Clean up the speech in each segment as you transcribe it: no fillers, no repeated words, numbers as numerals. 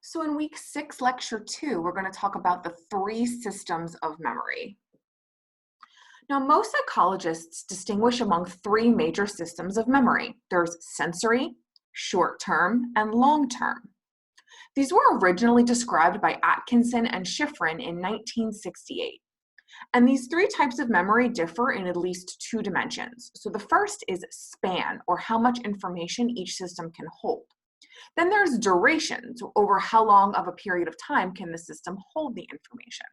So in week 6, lecture 2, we're going to talk about the three systems of memory. Now, most psychologists distinguish among three major systems of memory. There's sensory, short-term, and long-term. These were originally described by Atkinson and Shiffrin in 1968. And these three types of memory differ in at least two dimensions. So the first is span, or how much information each system can hold. Then there's duration, so over how long of a period of time can the system hold the information.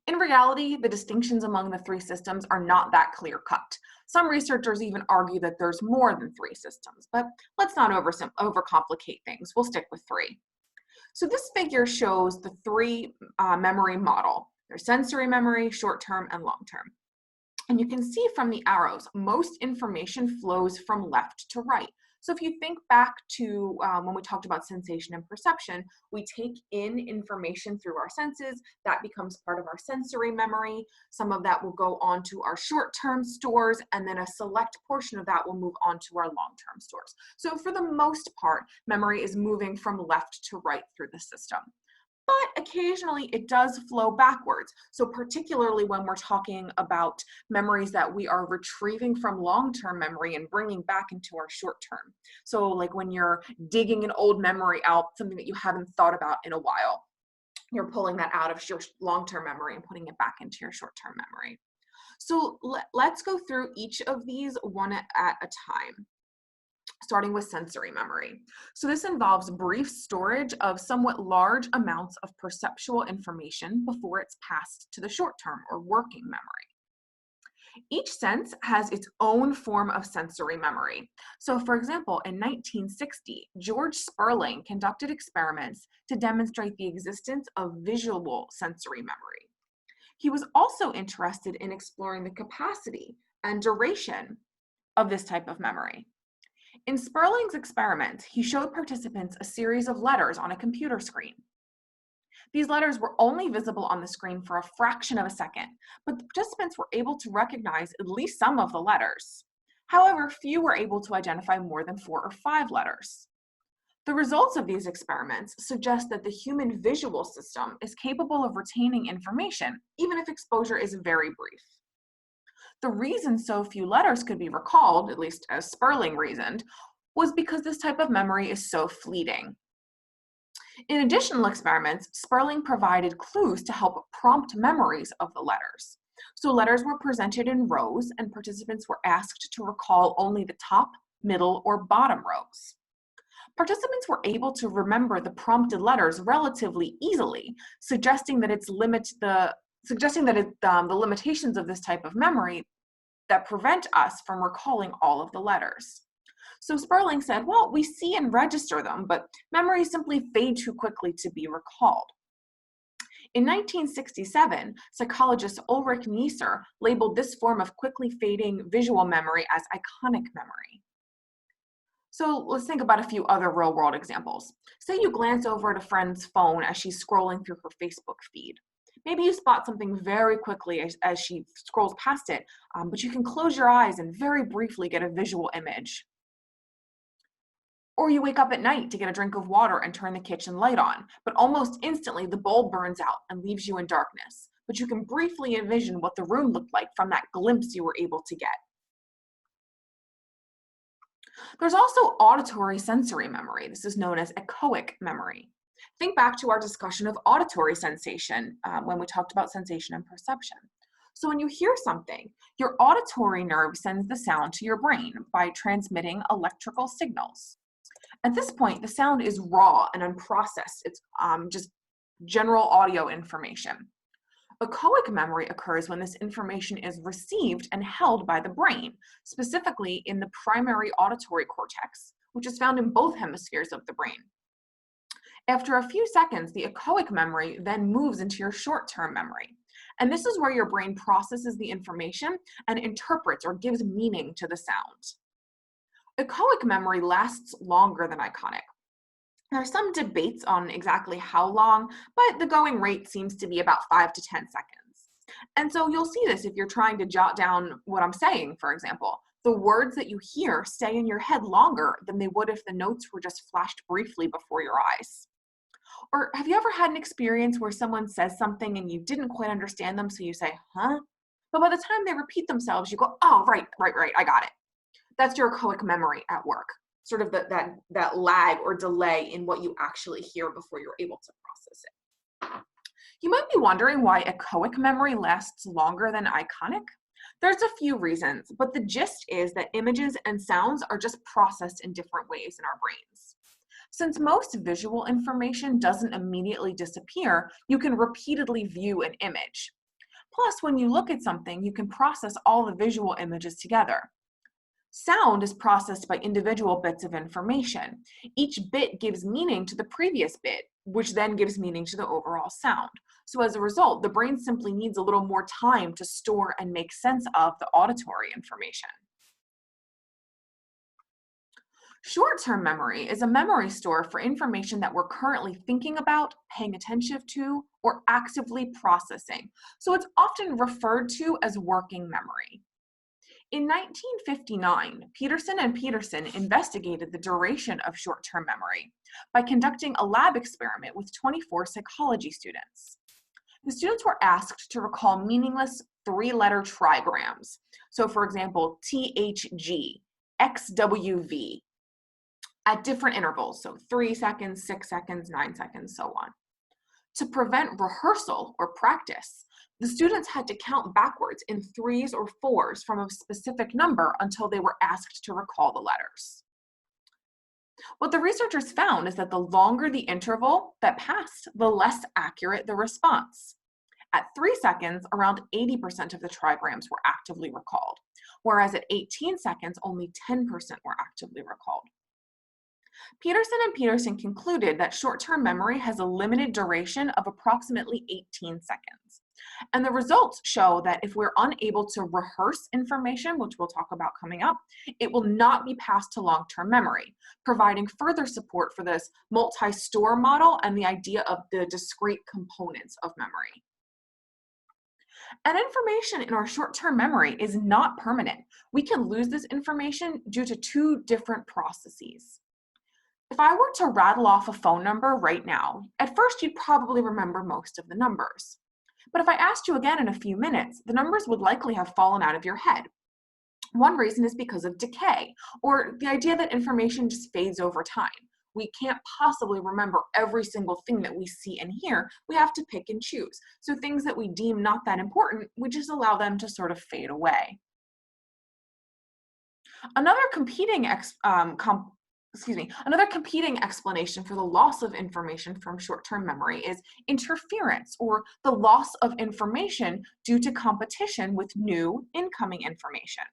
In reality, the distinctions among the three systems are not that clear-cut. Some researchers even argue that there's more than three systems, but let's not overcomplicate things. We'll stick with three. So this figure shows the three memory model. There's sensory memory, short-term, and long-term. And you can see from the arrows, most information flows from left to right. So if you think back to when we talked about sensation and perception, we take in information through our senses. That becomes part of our sensory memory. Some of that will go on to our short-term stores, and then a select portion of that will move on to our long-term stores. So for the most part, memory is moving from left to right through the system. But occasionally it does flow backwards. So particularly when we're talking about memories that we are retrieving from long-term memory and bringing back into our short-term. So like when you're digging an old memory out, something that you haven't thought about in a while, you're pulling that out of your long-term memory and putting it back into your short-term memory. So let's go through each of these one at a time, starting with sensory memory. So this involves brief storage of somewhat large amounts of perceptual information before it's passed to the short-term or working memory. Each sense has its own form of sensory memory. So for example, in 1960, George Sperling conducted experiments to demonstrate the existence of visual sensory memory. He was also interested in exploring the capacity and duration of this type of memory. In Sperling's experiment, he showed participants a series of letters on a computer screen. These letters were only visible on the screen for a fraction of a second, but the participants were able to recognize at least some of the letters. However, few were able to identify more than 4 or 5 letters. The results of these experiments suggest that the human visual system is capable of retaining information, even if exposure is very brief. The reason so few letters could be recalled, at least as Sperling reasoned, was because this type of memory is so fleeting. In additional experiments, Sperling provided clues to help prompt memories of the letters. So letters were presented in rows, and participants were asked to recall only the top, middle, or bottom rows. Participants were able to remember the prompted letters relatively easily, suggesting that the limitations of this type of memory that prevent us from recalling all of the letters. So Sperling said, well, we see and register them, but memories simply fade too quickly to be recalled. In 1967, psychologist Ulrich Neisser labeled this form of quickly fading visual memory as iconic memory. So let's think about a few other real-world examples. Say you glance over at a friend's phone as she's scrolling through her Facebook feed. Maybe you spot something very quickly as she scrolls past it, but you can close your eyes and very briefly get a visual image. Or you wake up at night to get a drink of water and turn the kitchen light on, but almost instantly the bulb burns out and leaves you in darkness. But you can briefly envision what the room looked like from that glimpse you were able to get. There's also auditory sensory memory. This is known as echoic memory. Think back to our discussion of auditory sensation when we talked about sensation and perception. So when you hear something, your auditory nerve sends the sound to your brain by transmitting electrical signals. At this point, the sound is raw and unprocessed. It's just general audio information. Echoic memory occurs when this information is received and held by the brain, specifically in the primary auditory cortex, which is found in both hemispheres of the brain. After a few seconds, the echoic memory then moves into your short-term memory. And this is where your brain processes the information and interprets or gives meaning to the sound. Echoic memory lasts longer than iconic. There are some debates on exactly how long, but the going rate seems to be about 5 to 10 seconds. And so you'll see this if you're trying to jot down what I'm saying, for example. The words that you hear stay in your head longer than they would if the notes were just flashed briefly before your eyes. Or have you ever had an experience where someone says something and you didn't quite understand them, so you say, huh? But by the time they repeat themselves, you go, oh, right, I got it. That's your echoic memory at work, sort of that lag or delay in what you actually hear before you're able to process it. You might be wondering why echoic memory lasts longer than iconic. There's a few reasons, but the gist is that images and sounds are just processed in different ways in our brains. Since most visual information doesn't immediately disappear, you can repeatedly view an image. Plus, when you look at something, you can process all the visual images together. Sound is processed by individual bits of information. Each bit gives meaning to the previous bit, which then gives meaning to the overall sound. So as a result, the brain simply needs a little more time to store and make sense of the auditory information. Short-term memory is a memory store for information that we're currently thinking about, paying attention to, or actively processing. So it's often referred to as working memory. In 1959, Peterson and Peterson investigated the duration of short-term memory by conducting a lab experiment with 24 psychology students. The students were asked to recall meaningless three-letter trigrams. So for example, THG, XWV, at different intervals, so 3 seconds, 6 seconds, 9 seconds, so on. To prevent rehearsal or practice, the students had to count backwards in threes or fours from a specific number until they were asked to recall the letters. What the researchers found is that the longer the interval that passed, the less accurate the response. At 3 seconds, around 80% of the trigrams were actively recalled, whereas at 18 seconds, only 10% were actively recalled. Peterson and Peterson concluded that short-term memory has a limited duration of approximately 18 seconds. And the results show that if we're unable to rehearse information, which we'll talk about coming up, it will not be passed to long-term memory, providing further support for this multi-store model and the idea of the discrete components of memory. And information in our short-term memory is not permanent. We can lose this information due to two different processes. If I were to rattle off a phone number right now, at first you'd probably remember most of the numbers. But if I asked you again in a few minutes, the numbers would likely have fallen out of your head. One reason is because of decay, or the idea that information just fades over time. We can't possibly remember every single thing that we see and hear. We have to pick and choose. So things that we deem not that important, we just allow them to sort of fade away. Another competing explanation for the loss of information from short-term memory is interference, or the loss of information due to competition with new incoming information.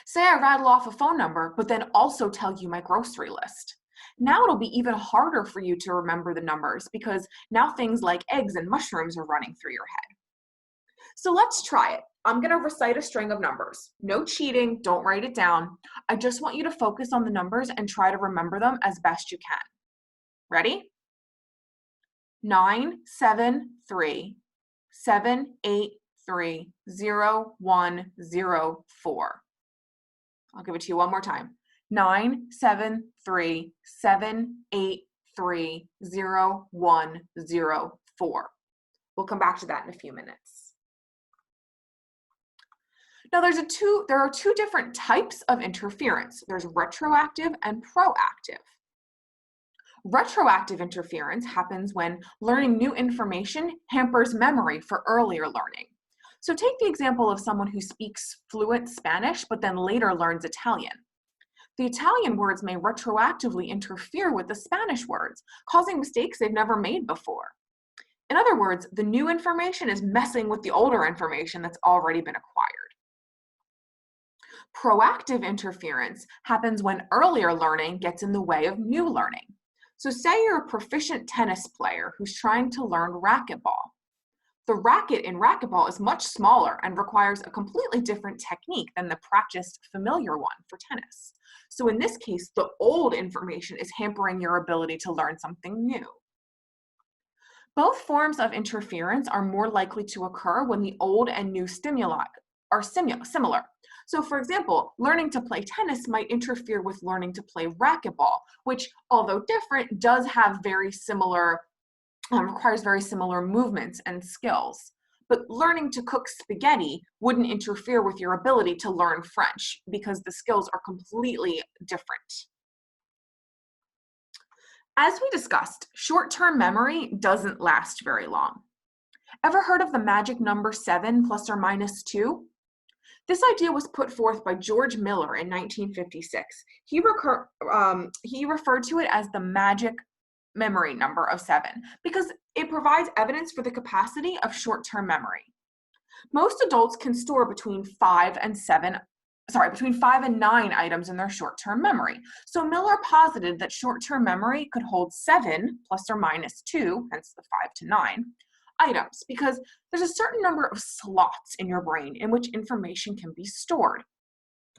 Say I rattle off a phone number, but then also tell you my grocery list. Now it'll be even harder for you to remember the numbers because now things like eggs and mushrooms are running through your head. So let's try it. I'm going to recite a string of numbers. No cheating, don't write it down. I just want you to focus on the numbers and try to remember them as best you can. Ready? 9, 7, 3, 7, 8, 3, 0, 1, 0, 4. I'll give it to you one more time. 9, 7, 3, 7, 8, 3, 0, 1, 0, 4. We'll come back to that in a few minutes. Now there are two different types of interference. There's retroactive and proactive. Retroactive interference happens when learning new information hampers memory for earlier learning. So take the example of someone who speaks fluent Spanish but then later learns Italian. The Italian words may retroactively interfere with the Spanish words, causing mistakes they've never made before. In other words, the new information is messing with the older information that's already been acquired. Proactive interference happens when earlier learning gets in the way of new learning. So say you're a proficient tennis player who's trying to learn racquetball. The racket in racquetball is much smaller and requires a completely different technique than the practiced familiar one for tennis. So in this case, the old information is hampering your ability to learn something new. Both forms of interference are more likely to occur when the old and new stimuli are similar. So for example, learning to play tennis might interfere with learning to play racquetball, which, although different, does have very similar, requires very similar movements and skills. But learning to cook spaghetti wouldn't interfere with your ability to learn French because the skills are completely different. As we discussed, short-term memory doesn't last very long. Ever heard of the magic number 7 plus or minus 2? This idea was put forth by George Miller in 1956. He referred to it as the magic memory number of 7 because it provides evidence for the capacity of short-term memory. Most adults can store between 5 and 9 items in their short-term memory. So Miller posited that short-term memory could hold 7 plus or minus 2, hence the 5 to 9, items, because there's a certain number of slots in your brain in which information can be stored.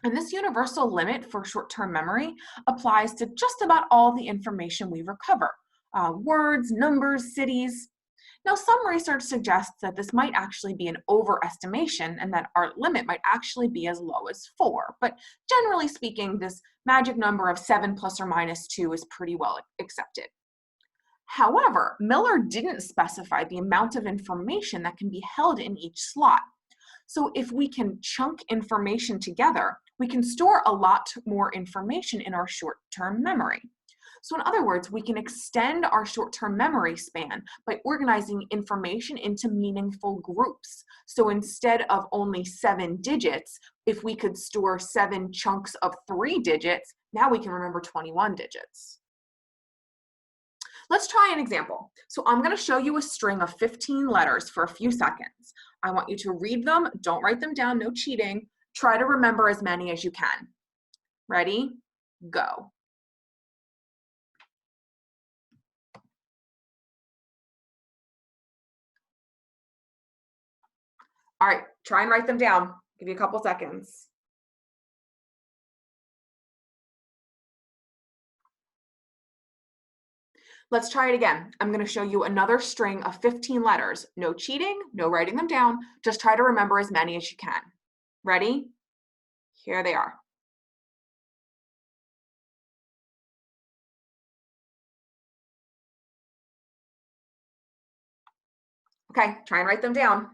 And this universal limit for short-term memory applies to just about all the information we recover, words, numbers, cities. Now, some research suggests that this might actually be an overestimation and that our limit might actually be as low as 4. But generally speaking, this magic number of 7 plus or minus 2 is pretty well accepted. However, Miller didn't specify the amount of information that can be held in each slot. So if we can chunk information together, we can store a lot more information in our short-term memory. So in other words, we can extend our short-term memory span by organizing information into meaningful groups. So instead of only 7 digits, if we could store 7 chunks of 3 digits, now we can remember 21 digits. Let's try an example. So I'm going to show you a string of 15 letters for a few seconds. I want you to read them. Don't write them down. No cheating. Try to remember as many as you can. Ready? Go. All right, try and write them down. Give you a couple seconds. Let's try it again. I'm going to show you another string of 15 letters. No cheating, no writing them down. Just try to remember as many as you can. Ready? Here they are. Okay, try and write them down.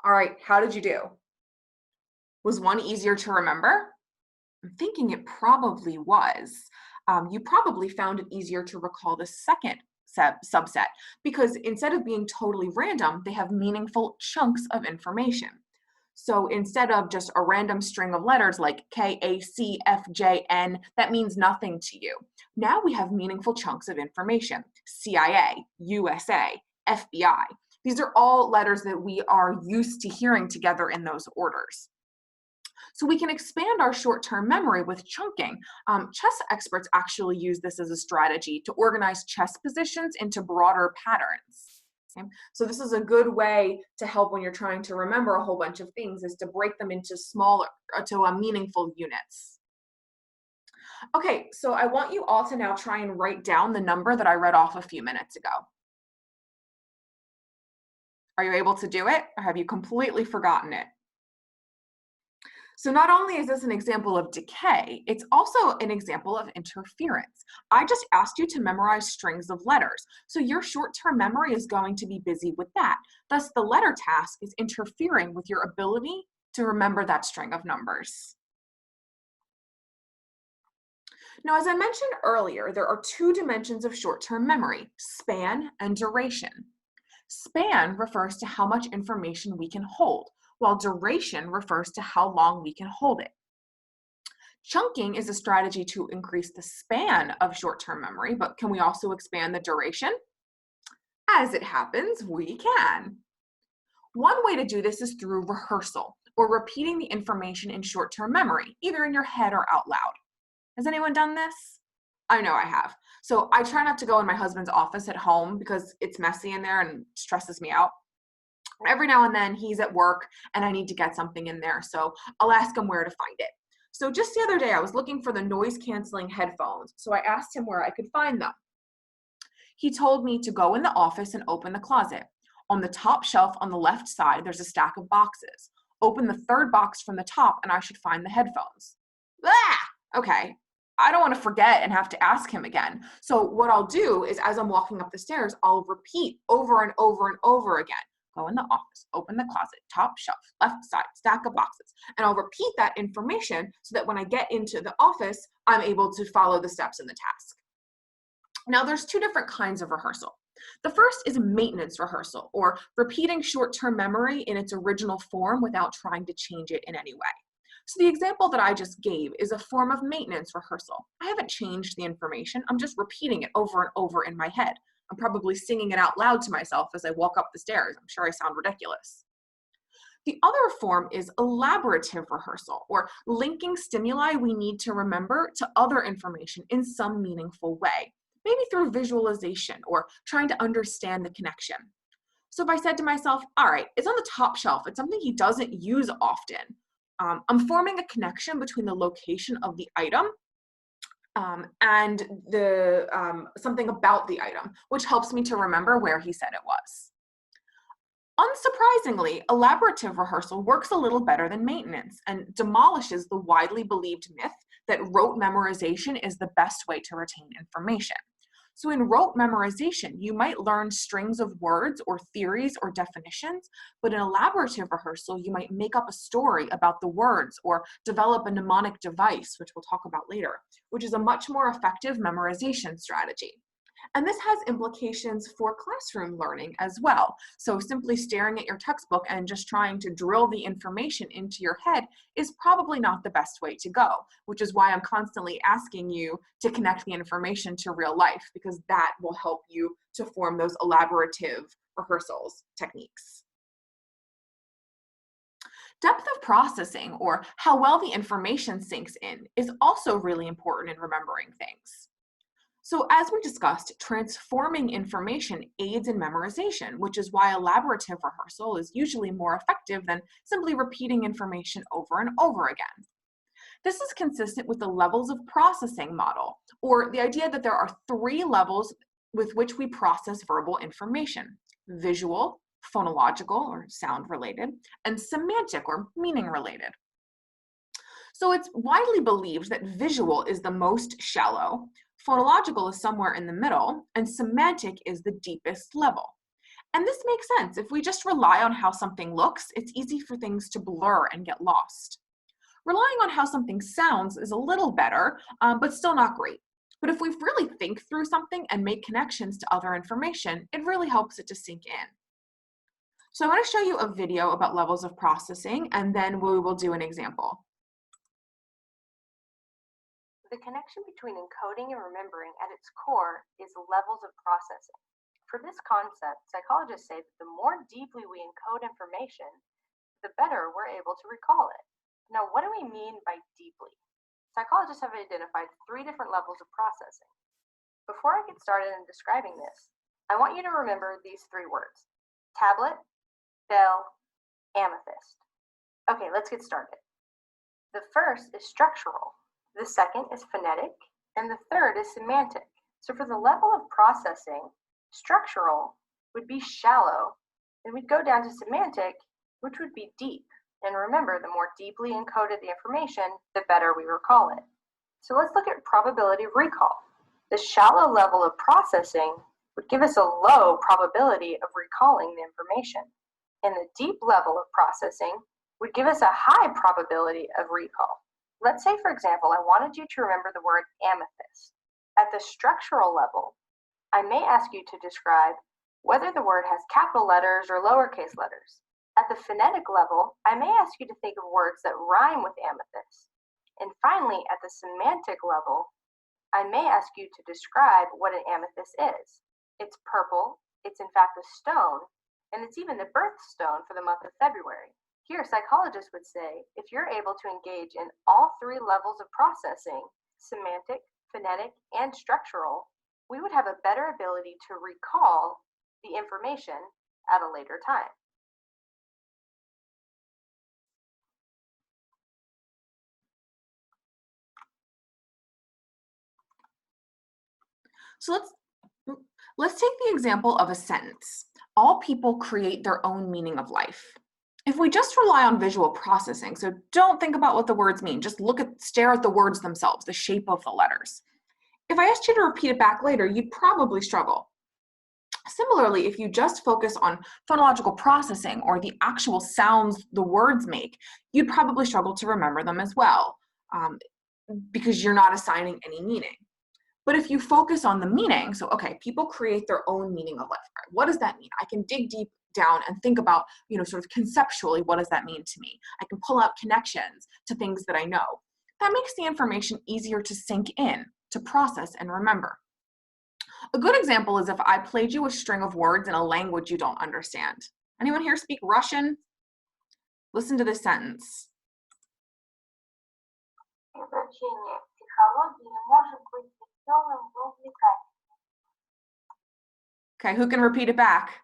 All right, how did you do? Was one easier to remember? I'm thinking it probably was. You probably found it easier to recall the second subset because instead of being totally random, they have meaningful chunks of information. So instead of just a random string of letters like K, A, C, F, J, N, that means nothing to you. Now we have meaningful chunks of information. CIA, USA, FBI. These are all letters that we are used to hearing together in those orders. So we can expand our short-term memory with chunking. Chess experts actually use this as a strategy to organize chess positions into broader patterns. Okay? So this is a good way to help when you're trying to remember a whole bunch of things, is to break them into smaller, meaningful units. Okay, so I want you all to now try and write down the number that I read off a few minutes ago. Are you able to do it, or have you completely forgotten it? So not only is this an example of decay, it's also an example of interference. I just asked you to memorize strings of letters, so your short-term memory is going to be busy with that. Thus, the letter task is interfering with your ability to remember that string of numbers. Now, as I mentioned earlier, there are 2 dimensions of short-term memory, span and duration. Span refers to how much information we can hold, while duration refers to how long we can hold it. Chunking is a strategy to increase the span of short-term memory, but can we also expand the duration? As it happens, we can. One way to do this is through rehearsal, or repeating the information in short-term memory, either in your head or out loud. Has anyone done this? I know I have. So I try not to go in my husband's office at home because it's messy in there and stresses me out. Every now and then he's at work and I need to get something in there, so I'll ask him where to find it. So just the other day, I was looking for the noise canceling headphones. So I asked him where I could find them. He told me to go in the office and open the closet. On the top shelf on the left side, there's a stack of boxes. Open the third box from the top and I should find the headphones. Ah, okay. I don't want to forget and have to ask him again. So what I'll do is as I'm walking up the stairs, I'll repeat over and over and over again. Go in the office, open the closet, top shelf, left side, stack of boxes. And I'll repeat that information so that when I get into the office, I'm able to follow the steps in the task. Now, there's two different kinds of rehearsal. The first is maintenance rehearsal, or repeating short-term memory in its original form without trying to change it in any way. So the example that I just gave is a form of maintenance rehearsal. I haven't changed the information, I'm just repeating it over and over in my head. I'm probably singing it out loud to myself as I walk up the stairs. I'm sure I sound ridiculous. The other form is elaborative rehearsal, or linking stimuli we need to remember to other information in some meaningful way, maybe through visualization or trying to understand the connection. So if I said to myself, all right, it's on the top shelf, it's something he doesn't use often, I'm forming a connection between the location of the item and something about the item, which helps me to remember where he said it was. Unsurprisingly, elaborative rehearsal works a little better than maintenance and demolishes the widely believed myth that rote memorization is the best way to retain information. So in rote memorization, you might learn strings of words or theories or definitions, but in elaborative rehearsal, you might make up a story about the words or develop a mnemonic device, which we'll talk about later, which is a much more effective memorization strategy. And this has implications for classroom learning as well. So simply staring at your textbook and just trying to drill the information into your head is probably not the best way to go, which is why I'm constantly asking you to connect the information to real life, because that will help you to form those elaborative rehearsals techniques. Depth of processing, or how well the information sinks in, is also really important in remembering things. So as we discussed, transforming information aids in memorization, which is why elaborative rehearsal is usually more effective than simply repeating information over and over again. This is consistent with the levels of processing model, or the idea that there are three levels with which we process verbal information: visual, phonological, or sound related, and semantic, or meaning related. So it's widely believed that visual is the most shallow, phonological is somewhere in the middle, and semantic is the deepest level. And this makes sense. If we just rely on how something looks, it's easy for things to blur and get lost. Relying on how something sounds is a little better, but still not great. But if we really think through something and make connections to other information, it really helps it to sink in. So I want to show you a video about levels of processing, and then we will do an example. The connection between encoding and remembering at its core is levels of processing. For this concept, psychologists say that the more deeply we encode information, the better we're able to recall it. Now, what do we mean by deeply? Psychologists have identified 3 different levels of processing. Before I get started in describing this, I want you to remember these 3 words: tablet, bell, amethyst. Okay, let's get started. The first is structural. The second is phonetic, and the third is semantic. So for the level of processing, structural would be shallow, and we'd go down to semantic, which would be deep. And remember, the more deeply encoded the information, the better we recall it. So let's look at probability of recall. The shallow level of processing would give us a low probability of recalling the information, and the deep level of processing would give us a high probability of recall. Let's say, for example, I wanted you to remember the word amethyst. At the structural level, I may ask you to describe whether the word has capital letters or lowercase letters. At the phonetic level, I may ask you to think of words that rhyme with amethyst. And finally, at the semantic level, I may ask you to describe what an amethyst is. It's purple, it's in fact a stone, and it's even the birthstone for the month of February. Here, psychologists would say, if you're able to engage in all 3 levels of processing, semantic, phonetic, and structural, we would have a better ability to recall the information at a later time. So let's take the example of a sentence. All people create their own meaning of life. If we just rely on visual processing, so don't think about what the words mean, just stare at the words themselves, the shape of the letters. If I asked you to repeat it back later, you'd probably struggle. Similarly, if you just focus on phonological processing or the actual sounds the words make, you'd probably struggle to remember them as well, because you're not assigning any meaning. But if you focus on the meaning, so okay, people create their own meaning of life. Right? What does that mean? I can dig deep down and think about, sort of conceptually, what does that mean to me? I can pull out connections to things that I know. That makes the information easier to sink in, to process and remember. A good example is if I played you a string of words in a language you don't understand. Anyone here speak Russian? Listen to this sentence. Изучение психологии может быть веселым и увлекательным. Okay, who can repeat it back?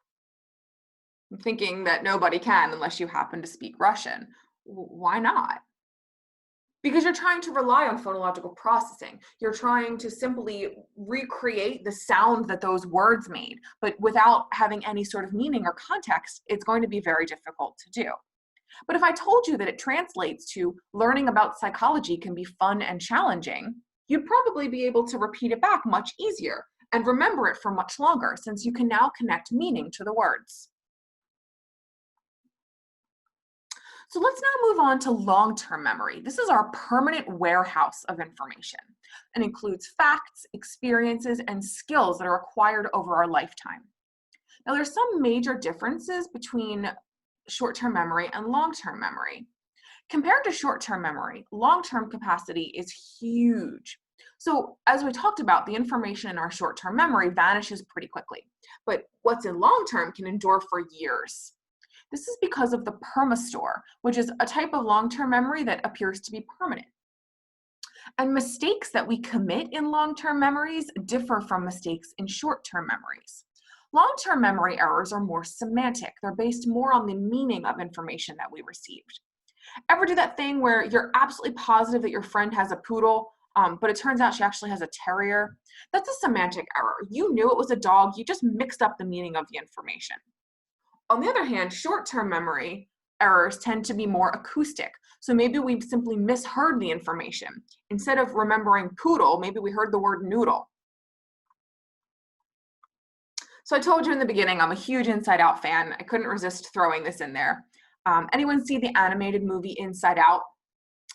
I'm thinking that nobody can unless you happen to speak Russian. Why not? Because you're trying to rely on phonological processing. You're trying to simply recreate the sound that those words made, but without having any sort of meaning or context, it's going to be very difficult to do. But if I told you that it translates to learning about psychology can be fun and challenging, you'd probably be able to repeat it back much easier and remember it for much longer, since you can now connect meaning to the words. So let's now move on to long-term memory. This is our permanent warehouse of information and includes facts, experiences, and skills that are acquired over our lifetime. Now, there's some major differences between short-term memory and long-term memory. Compared to short-term memory, long-term capacity is huge. So as we talked about, the information in our short-term memory vanishes pretty quickly, but what's in long-term can endure for years. This is because of the permastore, which is a type of long-term memory that appears to be permanent. And mistakes that we commit in long-term memories differ from mistakes in short-term memories. Long-term memory errors are more semantic. They're based more on the meaning of information that we received. Ever do that thing where you're absolutely positive that your friend has a poodle, but it turns out she actually has a terrier? That's a semantic error. You knew it was a dog, you just mixed up the meaning of the information. On the other hand, short-term memory errors tend to be more acoustic. So maybe we simply misheard the information. Instead of remembering poodle, maybe we heard the word noodle. So I told you in the beginning, I'm a huge Inside Out fan. I couldn't resist throwing this in there. Anyone see the animated movie Inside Out?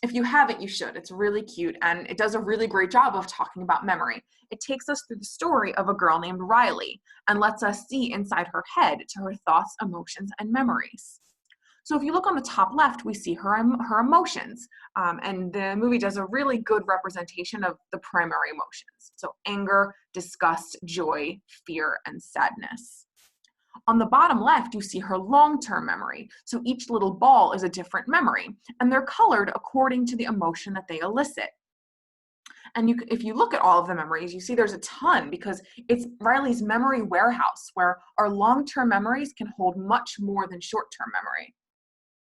If you haven't, you should. It's really cute, and it does a really great job of talking about memory. It takes us through the story of a girl named Riley and lets us see inside her head to her thoughts, emotions, and memories. So if you look on the top left, we see her emotions, and the movie does a really good representation of the primary emotions. So anger, disgust, joy, fear, and sadness. On the bottom left, you see her long-term memory. So each little ball is a different memory, and they're colored according to the emotion that they elicit. And if you look at all of the memories, you see there's a ton, because it's Riley's memory warehouse, where our long-term memories can hold much more than short-term memory.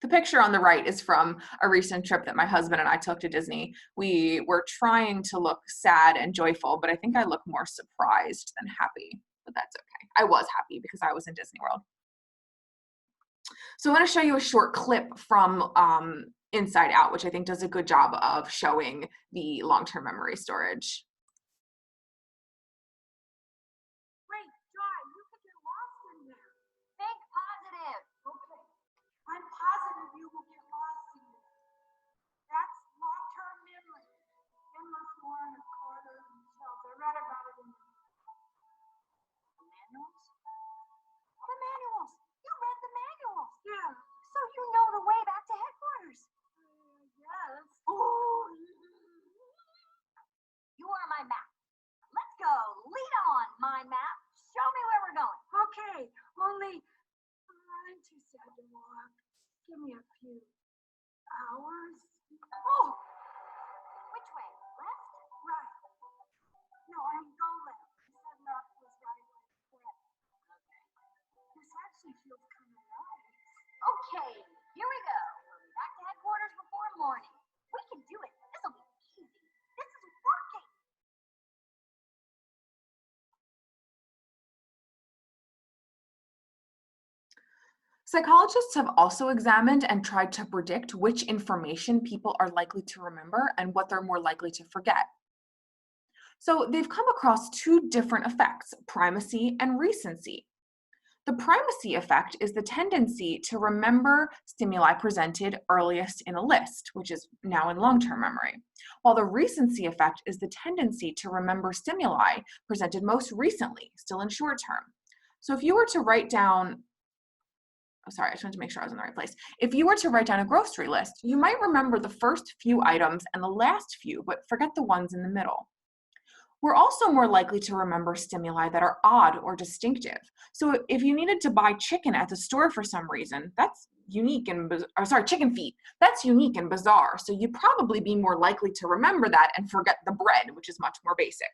The picture on the right is from a recent trip that my husband and I took to Disney. We were trying to look sad and joyful, but I think I look more surprised than happy, but that's okay. I was happy because I was in Disney World. So I want to show you a short clip from Inside Out, which I think does a good job of showing the long-term memory storage. Great, Joy, you could get lost in there. Think positive. Okay, I'm positive you will get lost in there. That's long-term memory. Endless war in a corner and shells. I read about it in the Manuals? The manuals. You read the manuals. yeah. So you know the way back to headquarters. Yes. Ooh. You are my map. Let's go. Lead on, my map. Show me where we're going. Okay, only I'm too sad to walk. Give me a few hours. Oh. Which way? Left? Right. No, I'm go left. You said left was right. Correct. Okay. This actually feels kind of nice. Okay, here we go. We'll be back to headquarters before morning. We can do it. This'll be easy. This is working. Psychologists have also examined and tried to predict which information people are likely to remember and what they're more likely to forget. So they've come across two different effects, primacy and recency. The primacy effect is the tendency to remember stimuli presented earliest in a list, which is now in long-term memory, while the recency effect is the tendency to remember stimuli presented most recently, still in short term. So if you were to write down, oh, sorry, I just wanted to make sure I was in the right place. If you were to write down a grocery list, you might remember the first few items and the last few, but forget the ones in the middle. We're also more likely to remember stimuli that are odd or distinctive. So if you needed to buy chicken at the store for some reason, that's unique and, chicken feet, that's unique and bizarre. So you'd probably be more likely to remember that and forget the bread, which is much more basic.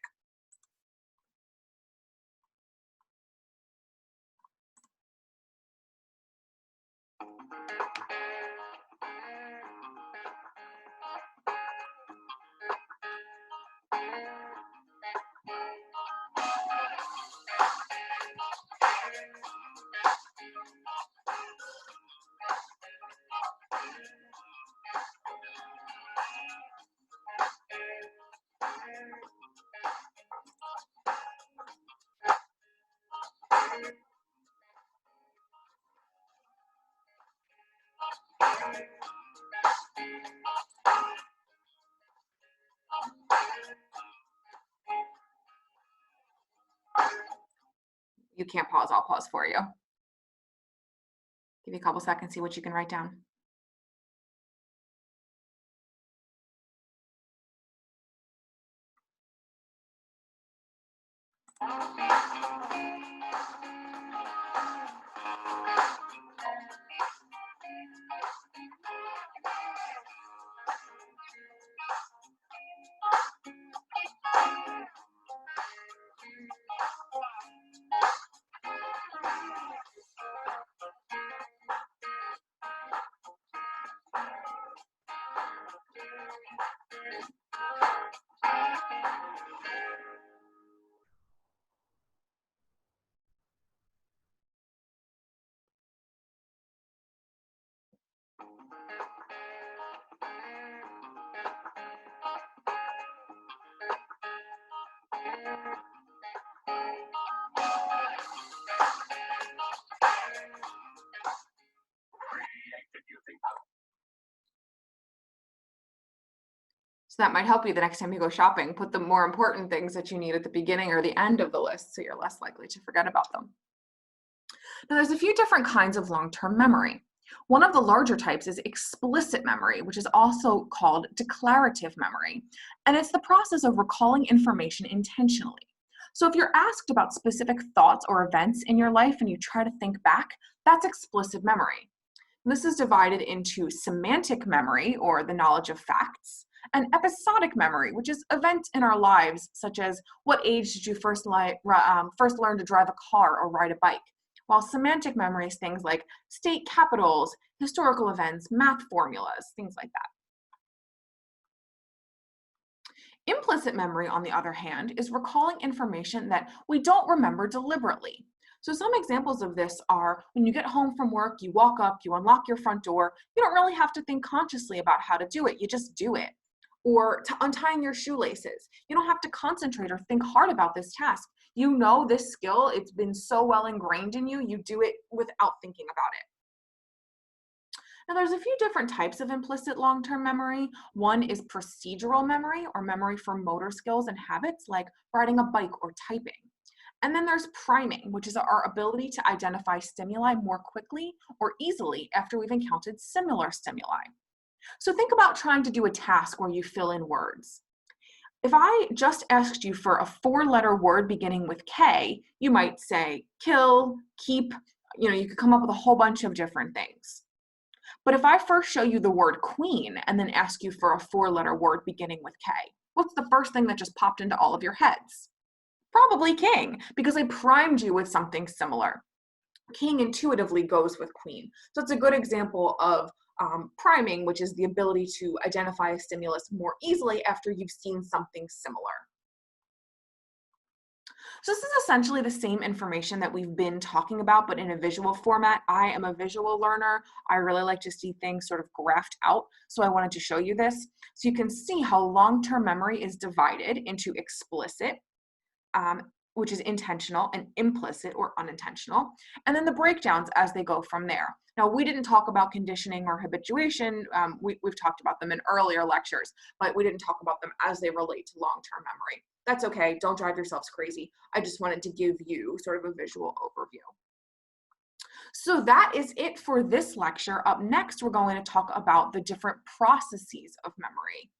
You can't pause, I'll pause for you. Give you a couple seconds, see what you can write down. So that might help you the next time you go shopping. Put the more important things that you need at the beginning or the end of the list so you're less likely to forget about them. Now, there's a few different kinds of long-term memory. One of the larger types is explicit memory, which is also called declarative memory, and it's the process of recalling information intentionally. So if you're asked about specific thoughts or events in your life and you try to think back, that's explicit memory. This is divided into semantic memory, or the knowledge of facts, and episodic memory, which is events in our lives, such as what age did you first learn to drive a car or ride a bike, while semantic memory is things like state capitals, historical events, math formulas, things like that. Implicit memory, on the other hand, is recalling information that we don't remember deliberately. So some examples of this are when you get home from work, you walk up, you unlock your front door, you don't really have to think consciously about how to do it, you just do it. Or untying your shoelaces. You don't have to concentrate or think hard about this task. You know this skill, it's been so well ingrained in you, you do it without thinking about it. Now, there's a few different types of implicit long-term memory. One is procedural memory, or memory for motor skills and habits like riding a bike or typing. And then there's priming, which is our ability to identify stimuli more quickly or easily after we've encountered similar stimuli. So think about trying to do a task where you fill in words. If I just asked you for a 4-letter word beginning with K, you might say kill, keep, you could come up with a whole bunch of different things. But if I first show you the word queen and then ask you for a 4-letter word beginning with K, what's the first thing that just popped into all of your heads? Probably king, because I primed you with something similar. King intuitively goes with queen. So it's a good example of priming, which is the ability to identify a stimulus more easily after you've seen something similar. So this is essentially the same information that we've been talking about, but in a visual format. I am a visual learner. I really like to see things sort of graphed out. So I wanted to show you this. So you can see how long-term memory is divided into explicit, which is intentional, and implicit or unintentional, and then the breakdowns as they go from there. Now, we didn't talk about conditioning or habituation. We've talked about them in earlier lectures, but we didn't talk about them as they relate to long-term memory. That's okay. Don't drive yourselves crazy. I just wanted to give you sort of a visual overview. So that is it for this lecture. Up next, we're going to talk about the different processes of memory.